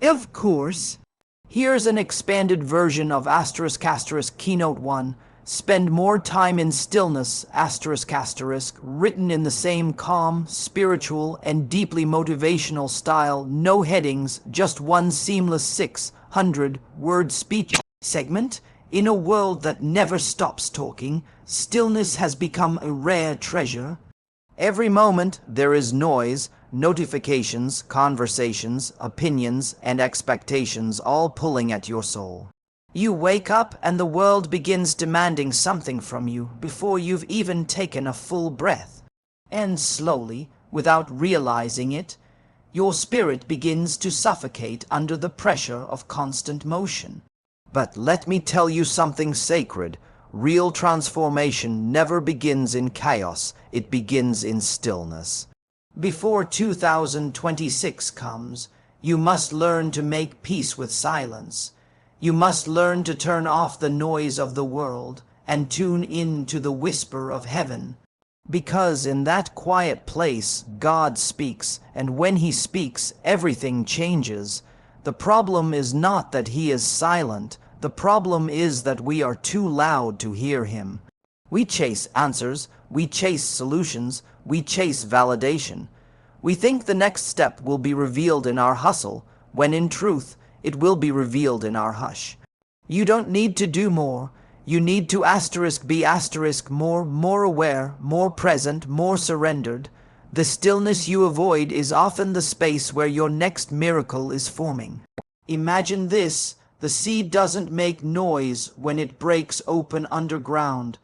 Of course. Here's an expanded version of *** Keynote 1. Spend more time in stillness, ***, written in the same calm, spiritual, and deeply motivational style. No headings, just one seamless 600-word speech segment. In a world that never stops talking, stillness has become a rare treasure. Every moment there is noise, notifications, conversations, opinions, and expectations all pulling at your soul. You wake up and the world begins demanding something from you before you've even taken a full breath. And slowly, without realizing it, your spirit begins to suffocate under the pressure of constant motion. But let me tell you something sacred. Real transformation never begins in chaos, it begins in stillness. Before 2026 comes, you must learn to make peace with silence. You must learn to turn off the noise of the world and tune in to the whisper of heaven. Because in that quiet place, God speaks, and when He speaks, everything changes. The problem is not that He is silent. The problem is that we are too loud to hear Him. We chase answers, we chase solutions, we chase validation. We think the next step will be revealed in our hustle, when in truth, it will be revealed in our hush. You don't need to do more. You need to be more aware, more present, more surrendered. The stillness you avoid is often the space where your next miracle is forming. Imagine this. The seed doesn't make noise when it breaks open underground.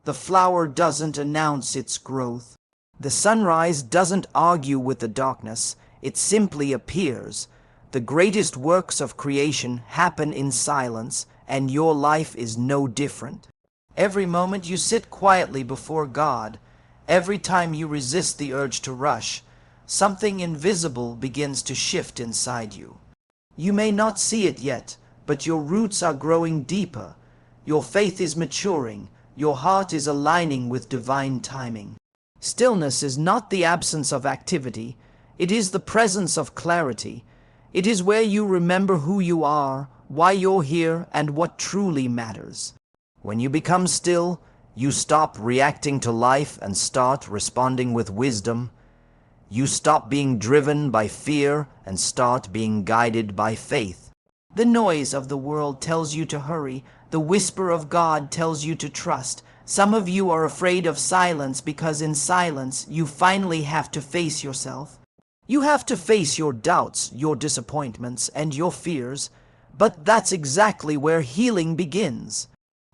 The flower doesn't announce its growth. The sunrise doesn't argue with the darkness. It simply appears. The greatest works of creation happen in silence, and your life is no different. Every moment you sit quietly before God, every time you resist the urge to rush, something invisible begins to shift inside you. You may not see it yet, but your roots are growing deeper. Your faith is maturing. Your heart is aligning with divine timing. Stillness is not the absence of activity. It is the presence of clarity. It is where you remember who you are, why you're here, and what truly matters. When you become still, you stop reacting to life and start responding with wisdom. You stop being driven by fear and start being guided by faith. The noise of the world tells you to hurry. The whisper of God tells you to trust. Some of you are afraid of silence because in silence you finally have to face yourself. You have to face your doubts, your disappointments, and your fears. But that's exactly where healing begins.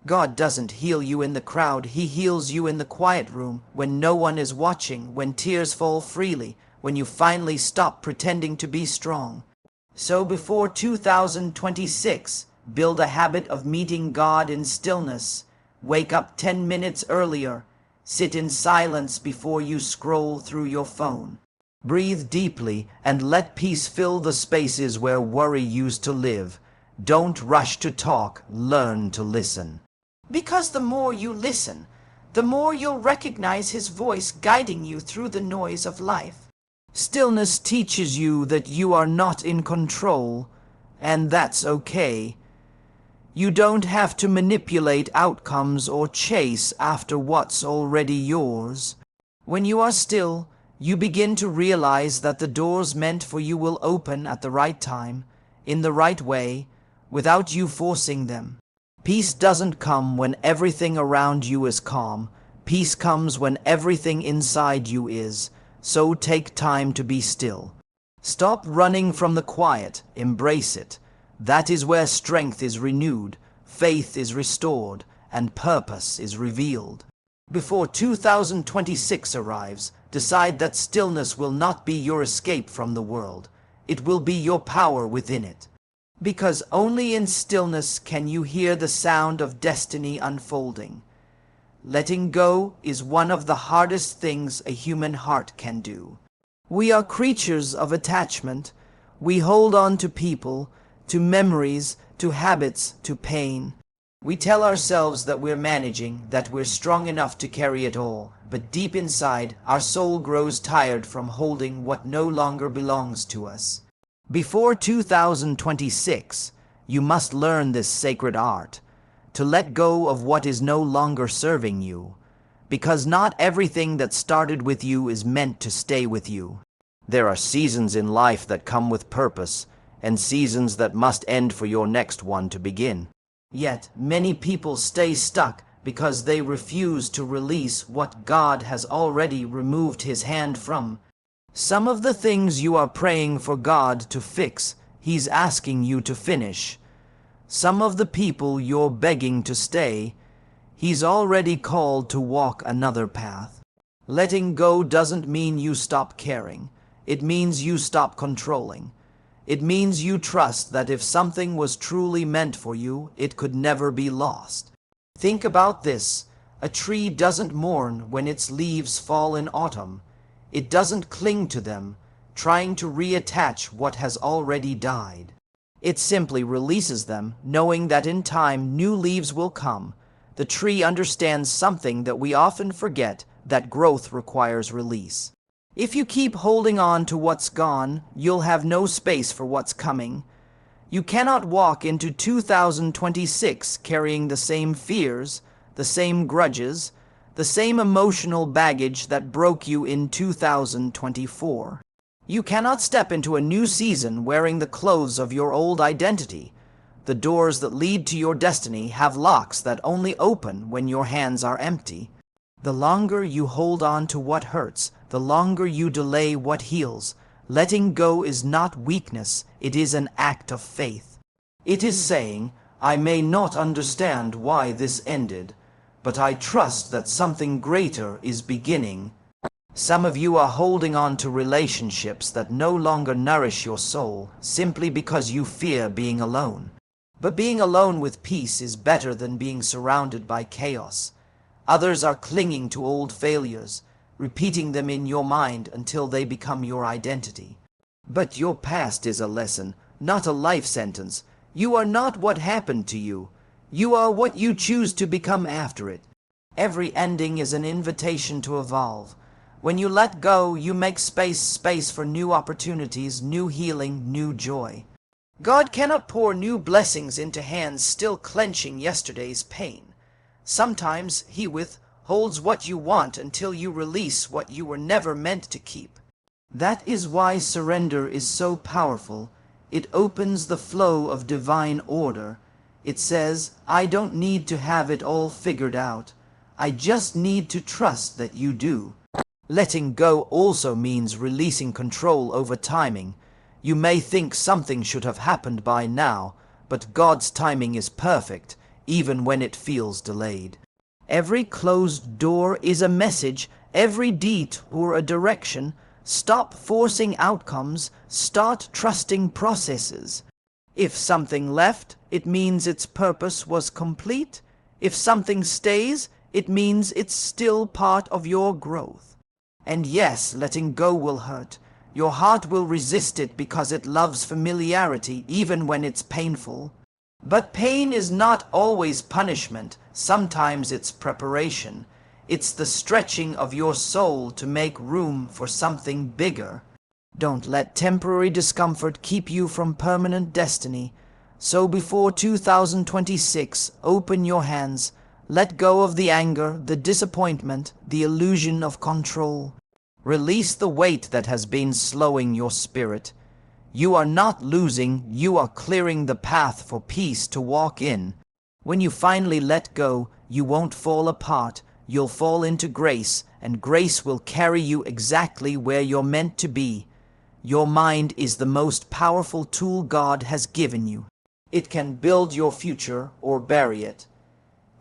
God doesn't heal you in the crowd. He heals you in the quiet room, when no one is watching, when tears fall freely, when you finally stop pretending to be strong. So before 2026, build a habit of meeting God in stillness. Wake up 10 minutes earlier. Sit in silence before you scroll through your phone. Breathe deeply and let peace fill the spaces where worry used to live. Don't rush to talk, learn to listen. Because the more you listen, the more you'll recognize His voice guiding you through the noise of life. Stillness teaches you that you are not in control, and that's okay. You don't have to manipulate outcomes or chase after what's already yours. When you are still, you begin to realize that the doors meant for you will open at the right time, in the right way, without you forcing them. Peace doesn't come when everything around you is calm. Peace comes when everything inside you is. So take time to be still. Stop running from the quiet. Embrace it. That is where strength is renewed, faith is restored, and purpose is revealed. Before 2026 arrives, decide that stillness will not be your escape from the world. It will be your power within it. Because only in stillness can you hear the sound of destiny unfolding. Letting go is one of the hardest things a human heart can do. We are creatures of attachment. We hold on to people, to memories, to habits, to pain. We tell ourselves that we're managing, that we're strong enough to carry it all. But deep inside, our soul grows tired from holding what no longer belongs to us. Before 2026, you must learn this sacred art, to let go of what is no longer serving you, because not everything that started with you is meant to stay with you. There are seasons in life that come with purpose, and seasons that must end for your next one to begin. Yet, many people stay stuck because they refuse to release what God has already removed His hand from. Some of the things you are praying for God to fix, He's asking you to finish. Some of the people you're begging to stay, He's already called to walk another path. Letting go doesn't mean you stop caring. It means you stop controlling. It means you trust that if something was truly meant for you, it could never be lost. Think about this. A tree doesn't mourn when its leaves fall in autumn. It doesn't cling to them, trying to reattach what has already died. It simply releases them, knowing that in time new leaves will come. The tree understands something that we often forget, that growth requires release. If you keep holding on to what's gone, you'll have no space for what's coming. You cannot walk into 2026 carrying the same fears, the same grudges, the same emotional baggage that broke you in 2024. You cannot step into a new season wearing the clothes of your old identity. The doors that lead to your destiny have locks that only open when your hands are empty. The longer you hold on to what hurts, the longer you delay what heals. Letting go is not weakness, it is an act of faith. It is saying, I may not understand why this ended, but I trust that something greater is beginning. Some of you are holding on to relationships that no longer nourish your soul, simply because you fear being alone. But being alone with peace is better than being surrounded by chaos. Others are clinging to old failures, repeating them in your mind until they become your identity. But your past is a lesson, not a life sentence. You are not what happened to you. You are what you choose to become after it. Every ending is an invitation to evolve. When you let go, you make space for new opportunities, new healing, new joy. God cannot pour new blessings into hands still clenching yesterday's pain. Sometimes He withholds what you want until you release what you were never meant to keep. That is why surrender is so powerful. It opens the flow of divine order. It says, I don't need to have it all figured out. I just need to trust that you do. Letting go also means releasing control over timing. You may think something should have happened by now, but God's timing is perfect, even when it feels delayed. Every closed door is a message, every detour a direction. Stop forcing outcomes, start trusting processes. If something left, it means its purpose was complete. If something stays, it means it's still part of your growth. And yes, letting go will hurt. Your heart will resist it because it loves familiarity even when it's painful. But pain is not always punishment. Sometimes it's preparation. It's the stretching of your soul to make room for something bigger. Don't let temporary discomfort keep you from permanent destiny. So before 2026, open your hands. Let go of the anger, the disappointment, the illusion of control. Release the weight that has been slowing your spirit. You are not losing, you are clearing the path for peace to walk in. When you finally let go, you won't fall apart. You'll fall into grace, and grace will carry you exactly where you're meant to be. Your mind is the most powerful tool God has given you. It can build your future or bury it.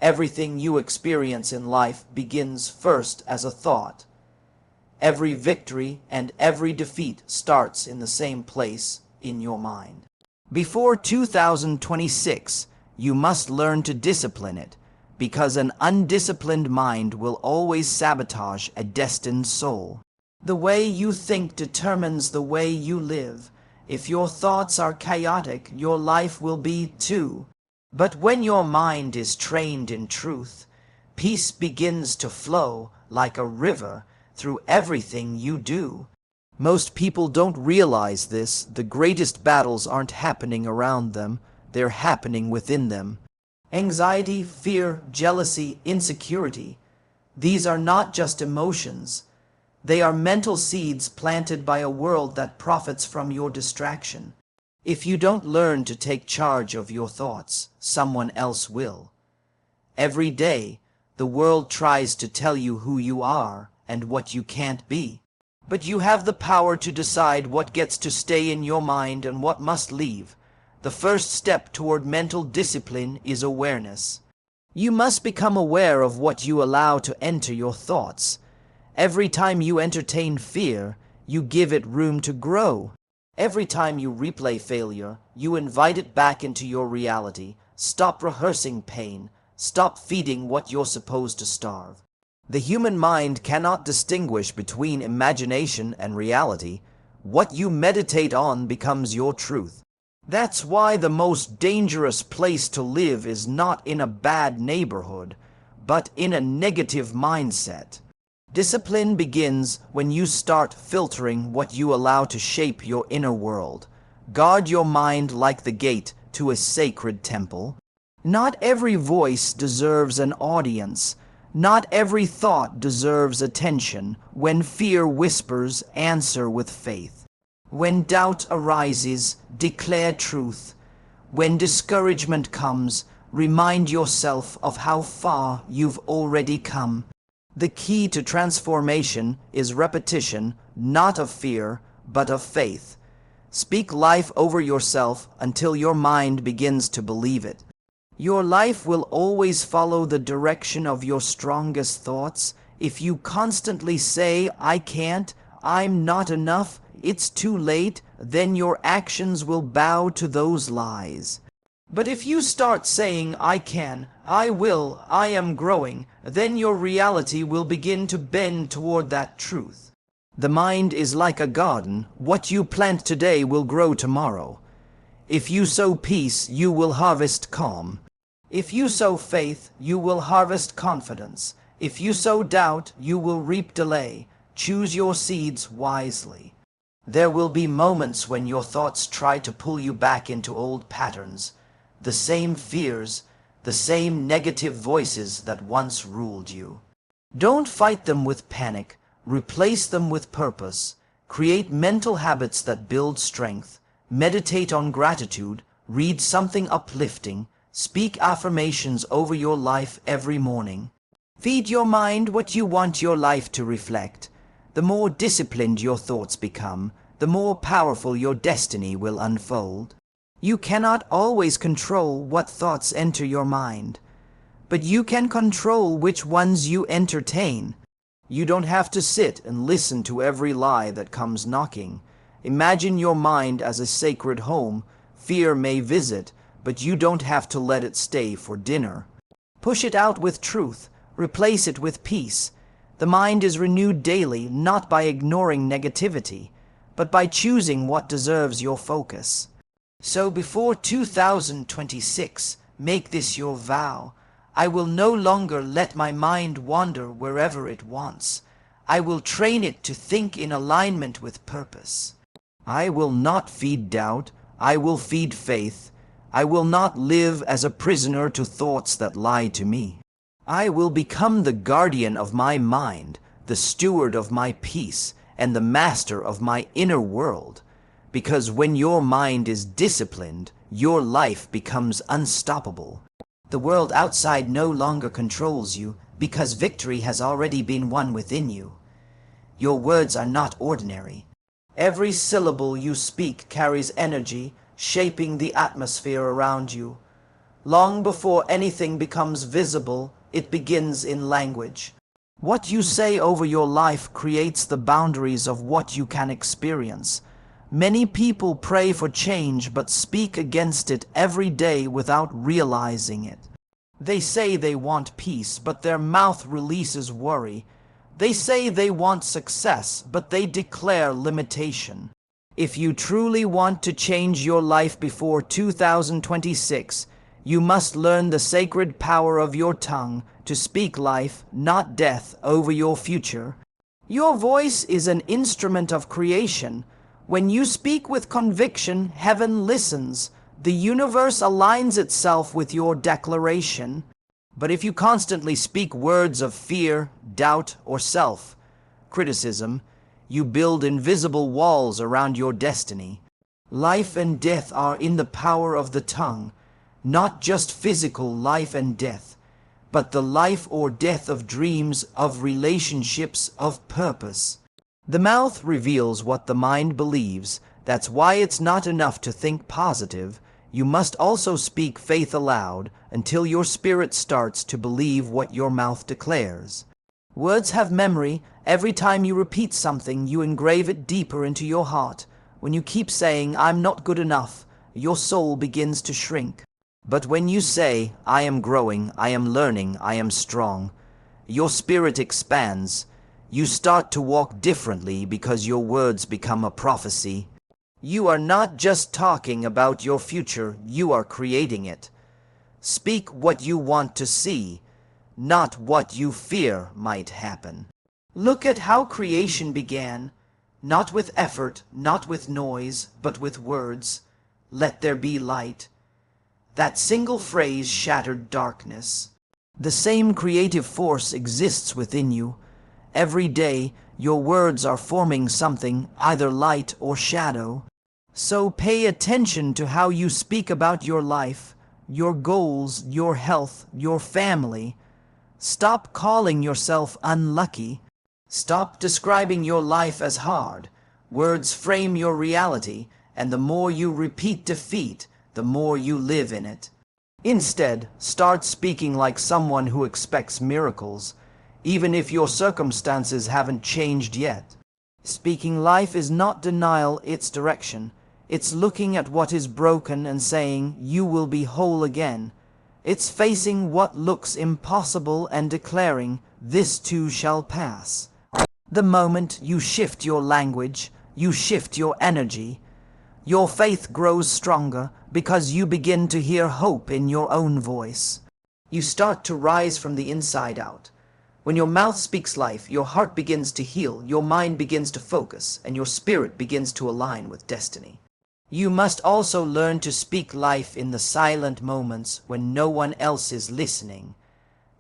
Everything you experience in life begins first as a thought. Every victory and every defeat starts in the same place, in your mind. Before 2026, you must learn to discipline it, because an undisciplined mind will always sabotage a destined soul. The way you think determines the way you live. If your thoughts are chaotic, your life will be too. But when your mind is trained in truth, peace begins to flow like a river through everything you do. Most people don't realize this. The greatest battles aren't happening around them, they're happening within them. Anxiety, fear, jealousy, insecurity. These are not just emotions. They are mental seeds planted by a world that profits from your distraction. If you don't learn to take charge of your thoughts, someone else will. Every day, the world tries to tell you who you are and what you can't be. But you have the power to decide what gets to stay in your mind and what must leave. The first step toward mental discipline is awareness. You must become aware of what you allow to enter your thoughts. Every time you entertain fear, you give it room to grow. Every time you replay failure, you invite it back into your reality. Stop rehearsing pain. Stop feeding what you're supposed to starve. The human mind cannot distinguish between imagination and reality. What you meditate on becomes your truth. That's why the most dangerous place to live is not in a bad neighborhood, but in a negative mindset. Discipline begins when you start filtering what you allow to shape your inner world. Guard your mind like the gate to a sacred temple. Not every voice deserves an audience. Not every thought deserves attention. When fear whispers, answer with faith. When doubt arises, declare truth. When discouragement comes, remind yourself of how far you've already come. The key to transformation is repetition, not of fear, but of faith. Speak life over yourself until your mind begins to believe it. Your life will always follow the direction of your strongest thoughts. If you constantly say, "I can't," "I'm not enough," "it's too late," then your actions will bow to those lies. But if you start saying, "I can," "I will," "I am growing," then your reality will begin to bend toward that truth. The mind is like a garden. What you plant today will grow tomorrow. If you sow peace, you will harvest calm. If you sow faith, you will harvest confidence. If you sow doubt, you will reap delay. Choose your seeds wisely. There will be moments when your thoughts try to pull you back into old patterns, the same fears, the same negative voices that once ruled you. Don't fight them with panic. Replace them with purpose. Create mental habits that build strength. Meditate on gratitude. Read something uplifting. Speak affirmations over your life every morning. Feed your mind what you want your life to reflect. The more disciplined your thoughts become, the more powerful your destiny will unfold. You cannot always control what thoughts enter your mind, but you can control which ones you entertain. You don't have to sit and listen to every lie that comes knocking. Imagine your mind as a sacred home. Fear may visit, but you don't have to let it stay for dinner. Push it out with truth. Replace it with peace. The mind is renewed daily, not by ignoring negativity, but by choosing what deserves your focus. So before 2026, make this your vow. I will no longer let my mind wander wherever it wants. I will train it to think in alignment with purpose. I will not feed doubt. I will feed faith. I will not live as a prisoner to thoughts that lie to me. I will become the guardian of my mind, the steward of my peace, and the master of my inner world. Because when your mind is disciplined, your life becomes unstoppable. The world outside no longer controls you, because victory has already been won within you. Your words are not ordinary. Every syllable you speak carries energy, shaping the atmosphere around you. Long before anything becomes visible, it begins in language. What you say over your life creates the boundaries of what you can experience. Many people pray for change but speak against it every day without realizing it. They say they want peace, but their mouth releases worry. They say they want success, but they declare limitation. If you truly want to change your life before 2026, you must learn the sacred power of your tongue to speak life, not death, over your future. Your voice is an instrument of creation. When you speak with conviction, heaven listens. The universe aligns itself with your declaration. But if you constantly speak words of fear, doubt, or self-criticism, you build invisible walls around your destiny. Life and death are in the power of the tongue, not just physical life and death, but the life or death of dreams, of relationships, of purpose. The mouth reveals what the mind believes. That's why it's not enough to think positive. You must also speak faith aloud until your spirit starts to believe what your mouth declares. Words have memory. Every time you repeat something, you engrave it deeper into your heart. When you keep saying, "I'm not good enough," your soul begins to shrink. But when you say, "I am growing, I am learning, I am strong," your spirit expands. You start to walk differently because your words become a prophecy. You are not just talking about your future, you are creating it. Speak what you want to see, not what you fear might happen. Look at how creation began, not with effort, not with noise, but with words. Let there be light. That single phrase shattered darkness. The same creative force exists within you. Every day, your words are forming something, either light or shadow. So pay attention to how you speak about your life, your goals, your health, your family. Stop calling yourself unlucky. Stop describing your life as hard. Words frame your reality, and the more you repeat defeat, the more you live in it. Instead, start speaking like someone who expects miracles, even if your circumstances haven't changed yet. Speaking life is not denial, it's direction. It's looking at what is broken and saying, "You will be whole again." It's facing what looks impossible and declaring, "This too shall pass." The moment you shift your language, you shift your energy. Your faith grows stronger because you begin to hear hope in your own voice. You start to rise from the inside out. When your mouth speaks life, your heart begins to heal, your mind begins to focus, and your spirit begins to align with destiny. You must also learn to speak life in the silent moments when no one else is listening.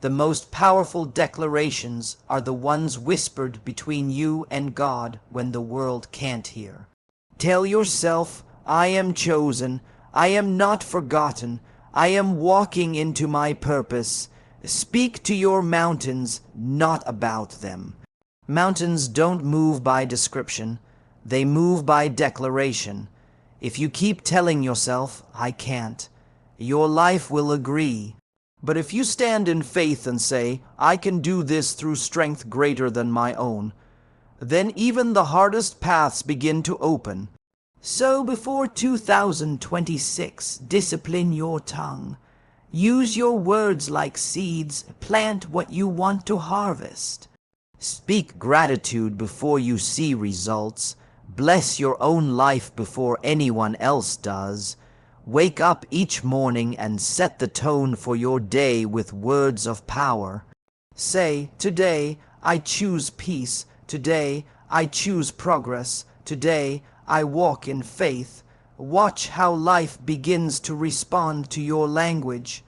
The most powerful declarations are the ones whispered between you and God when the world can't hear. Tell yourself, "I am chosen, I am not forgotten, I am walking into my purpose." Speak to your mountains, not about them. Mountains don't move by description, they move by declaration. If you keep telling yourself, "I can't," your life will agree. But if you stand in faith and say, "I can do this through strength greater than my own," then even the hardest paths begin to open. So before 2026, discipline your tongue. Use your words like seeds. Plant what you want to harvest. Speak gratitude before you see results. Bless your own life before anyone else does. Wake up each morning and set the tone for your day with words of power. Say, "Today I choose peace. Today I choose progress. Today I walk in faith." Watch how life begins to respond to your language.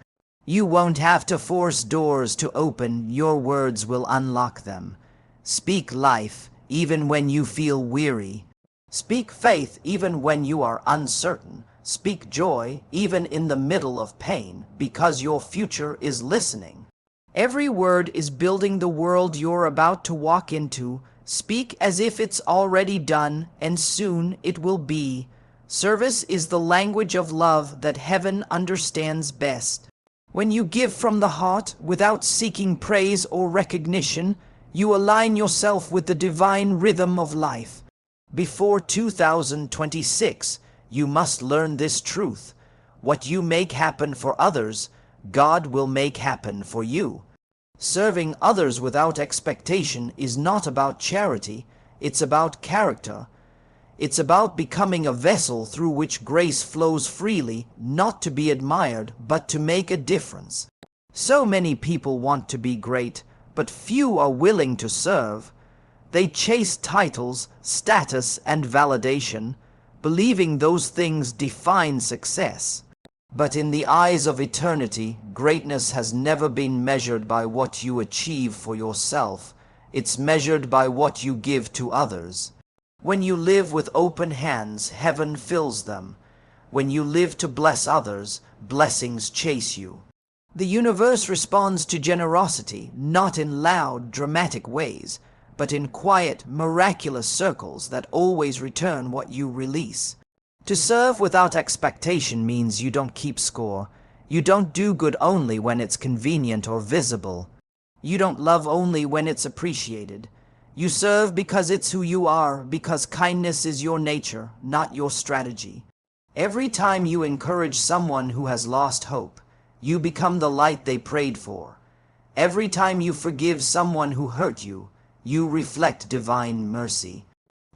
You won't have to force doors to open, your words will unlock them. Speak life even when you feel weary. Speak faith even when you are uncertain. Speak joy even in the middle of pain, because your future is listening. Every word is building the world you're about to walk into. Speak as if it's already done, and soon it will be. Service is the language of love that heaven understands best. When you give from the heart, without seeking praise or recognition, you align yourself with the divine rhythm of life. Before 2026, you must learn this truth. What you make happen for others, God will make happen for you. Serving others without expectation is not about charity, it's about character. It's about becoming a vessel through which grace flows freely, not to be admired, but to make a difference. So many people want to be great, but few are willing to serve. They chase titles, status, and validation, believing those things define success. But in the eyes of eternity, greatness has never been measured by what you achieve for yourself. It's measured by what you give to others. When you live with open hands, heaven fills them. When you live to bless others, blessings chase you. The universe responds to generosity, not in loud, dramatic ways, but in quiet, miraculous circles that always return what you release. To serve without expectation means you don't keep score. You don't do good only when it's convenient or visible. You don't love only when it's appreciated. You serve because it's who you are, because kindness is your nature, not your strategy. Every time you encourage someone who has lost hope, you become the light they prayed for. Every time you forgive someone who hurt you, you reflect divine mercy.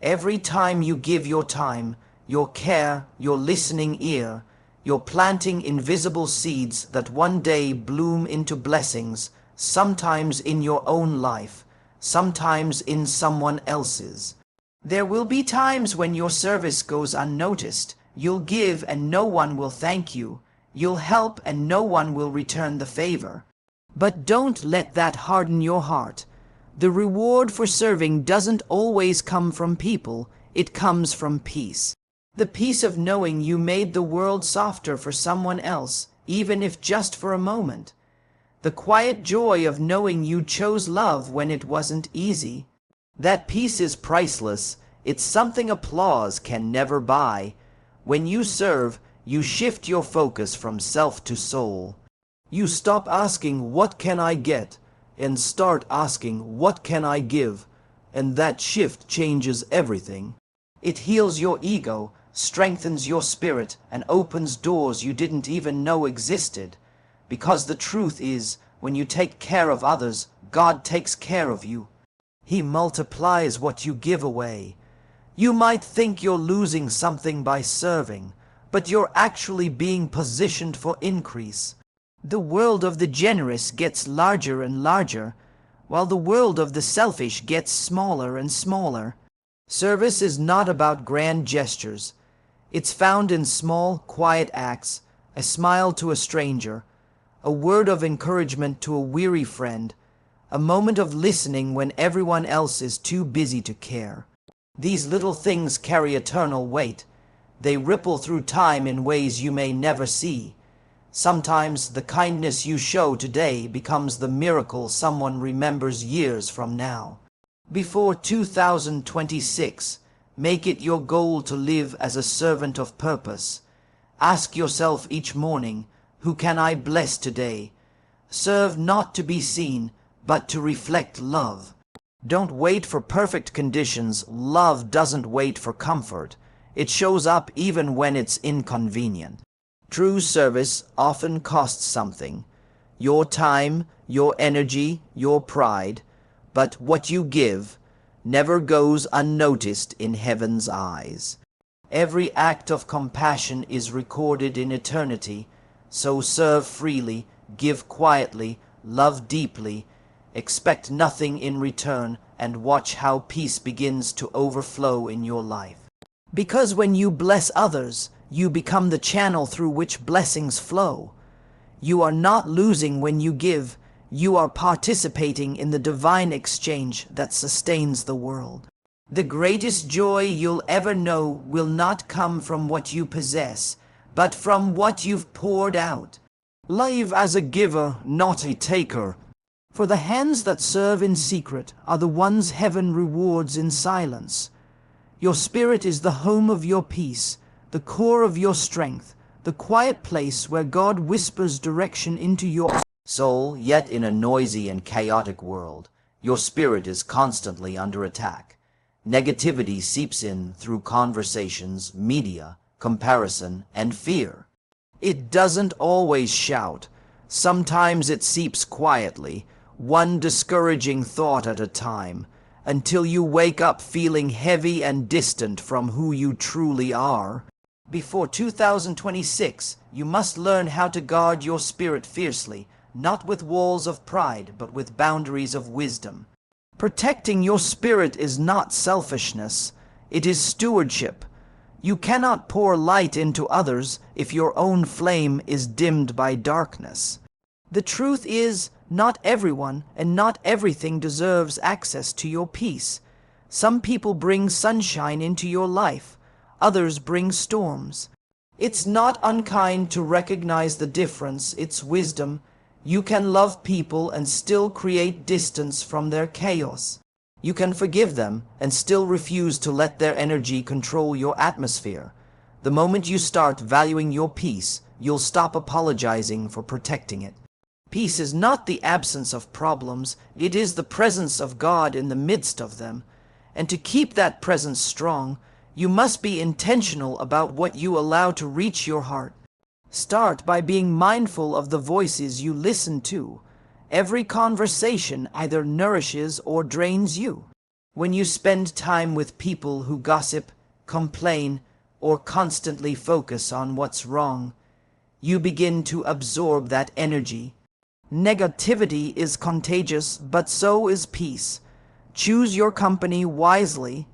Every time you give your time, your care, your listening ear, you're planting invisible seeds that one day bloom into blessings, sometimes in your own life, sometimes in someone else's. There will be times when your service goes unnoticed. You'll give and no one will thank you. You'll help and no one will return the favor. But don't let that harden your heart. The reward for serving doesn't always come from people, it comes from peace. The peace of knowing you made the world softer for someone else, even if just for a moment. The quiet joy of knowing you chose love when it wasn't easy. That peace is priceless. It's something applause can never buy. When you serve, you shift your focus from self to soul. You stop asking, "What can I get?" and start asking, "What can I give?" And that shift changes everything. It heals your ego, strengthens your spirit, and opens doors you didn't even know existed. Because the truth is, when you take care of others, God takes care of you. He multiplies what you give away. You might think you're losing something by serving, but you're actually being positioned for increase. The world of the generous gets larger and larger, while the world of the selfish gets smaller and smaller. Service is not about grand gestures. It's found in small, quiet acts, a smile to a stranger, a word of encouragement to a weary friend, a moment of listening when everyone else is too busy to care. These little things carry eternal weight. They ripple through time in ways you may never see. Sometimes the kindness you show today becomes the miracle someone remembers years from now. Before 2026, make it your goal to live as a servant of purpose. Ask yourself each morning, who can I bless today? Serve not to be seen, but to reflect love. Don't wait for perfect conditions. Love doesn't wait for comfort. It shows up even when it's inconvenient. True service often costs something. Your time, your energy, your pride. But what you give never goes unnoticed in heaven's eyes. Every act of compassion is recorded in eternity. So serve freely, give quietly, love deeply, expect nothing in return, and watch how peace begins to overflow in your life. Because when you bless others, you become the channel through which blessings flow. You are not losing when you give. You are participating in the divine exchange that sustains the world. The greatest joy you'll ever know will not come from what you possess, but from what you've poured out. Live as a giver, not a taker. For the hands that serve in secret are the ones heaven rewards in silence. Your spirit is the home of your peace, the core of your strength, the quiet place where God whispers direction into your soul. Yet in a noisy and chaotic world, your spirit is constantly under attack. Negativity seeps in through conversations, media, comparison, and fear. It doesn't always shout. Sometimes it seeps quietly, one discouraging thought at a time, until you wake up feeling heavy and distant from who you truly are. Before 2026, you must learn how to guard your spirit fiercely, not with walls of pride, but with boundaries of wisdom. Protecting your spirit is not selfishness, it is stewardship. You cannot pour light into others if your own flame is dimmed by darkness. The truth is, not everyone and not everything deserves access to your peace. Some people bring sunshine into your life, others bring storms. It's not unkind to recognize the difference, it's wisdom. You can love people and still create distance from their chaos. You can forgive them and still refuse to let their energy control your atmosphere. The moment you start valuing your peace, you'll stop apologizing for protecting it. Peace is not the absence of problems, it is the presence of God in the midst of them. And to keep that presence strong, you must be intentional about what you allow to reach your heart. Start by being mindful of the voices you listen to. Every conversation either nourishes or drains you. When you spend time with people who gossip, complain, or constantly focus on what's wrong, you begin to absorb that energy. Negativity is contagious, but so is peace. Choose your company wisely.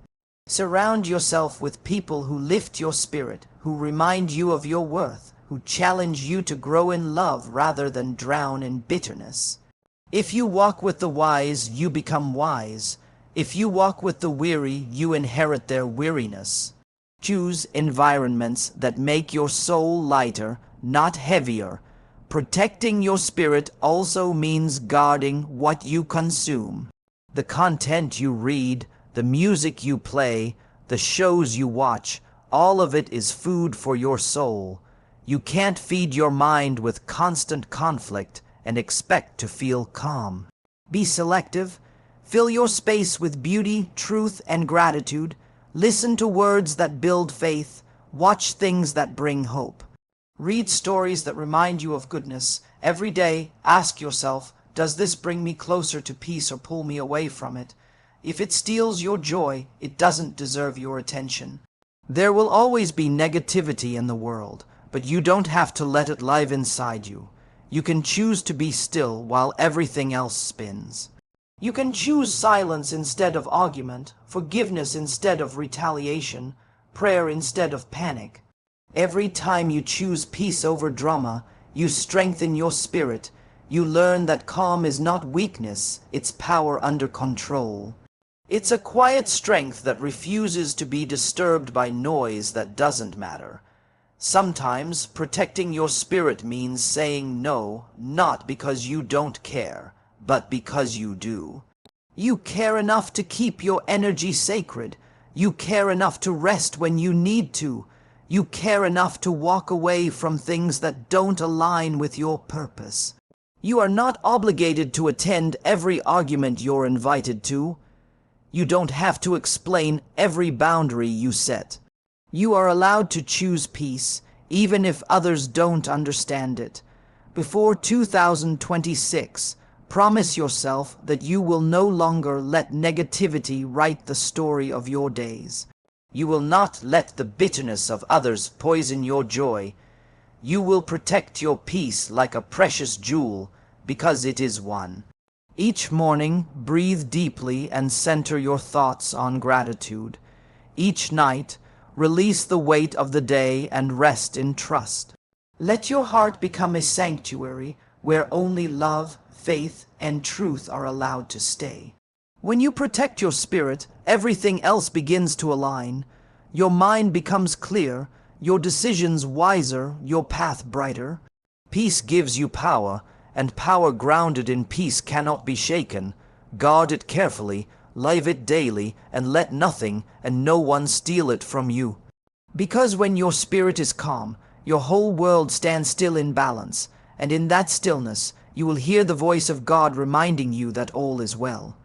Surround yourself with people who lift your spirit, who remind you of your worth, who challenge you to grow in love rather than drown in bitterness. If you walk with the wise, you become wise. If you walk with the weary, you inherit their weariness. Choose environments that make your soul lighter, not heavier. Protecting your spirit also means guarding what you consume. The content you read, the music you play, the shows you watch, all of it is food for your soul. You can't feed your mind with constant conflict and expect to feel calm. Be selective. Fill your space with beauty, truth, and gratitude. Listen to words that build faith. Watch things that bring hope. Read stories that remind you of goodness. Every day, ask yourself, does this bring me closer to peace or pull me away from it? If it steals your joy, it doesn't deserve your attention. There will always be negativity in the world, but you don't have to let it live inside you. You can choose to be still while everything else spins. You can choose silence instead of argument, forgiveness instead of retaliation, prayer instead of panic. Every time you choose peace over drama, you strengthen your spirit. You learn that calm is not weakness, it's power under control. It's a quiet strength that refuses to be disturbed by noise that doesn't matter. Sometimes protecting your spirit means saying no, not because you don't care, but because you do. You care enough to keep your energy sacred. You care enough to rest when you need to. You care enough to walk away from things that don't align with your purpose. You are not obligated to attend every argument you're invited to. You don't have to explain every boundary you set. You are allowed to choose peace, even if others don't understand it. Before 2026, promise yourself that you will no longer let negativity write the story of your days. You will not let the bitterness of others poison your joy. You will protect your peace like a precious jewel, because it is one. Each morning, breathe deeply and center your thoughts on gratitude. Each night, release the weight of the day and rest in trust. Let your heart become a sanctuary where only love, faith, and truth are allowed to stay. When you protect your spirit, everything else begins to align. Your mind becomes clear, your decisions wiser, your path brighter. Peace gives you power, and power grounded in peace cannot be shaken. Guard it carefully, live it daily, and let nothing and no one steal it from you. Because when your spirit is calm, your whole world stands still in balance, and in that stillness you will hear the voice of God reminding you that all is well.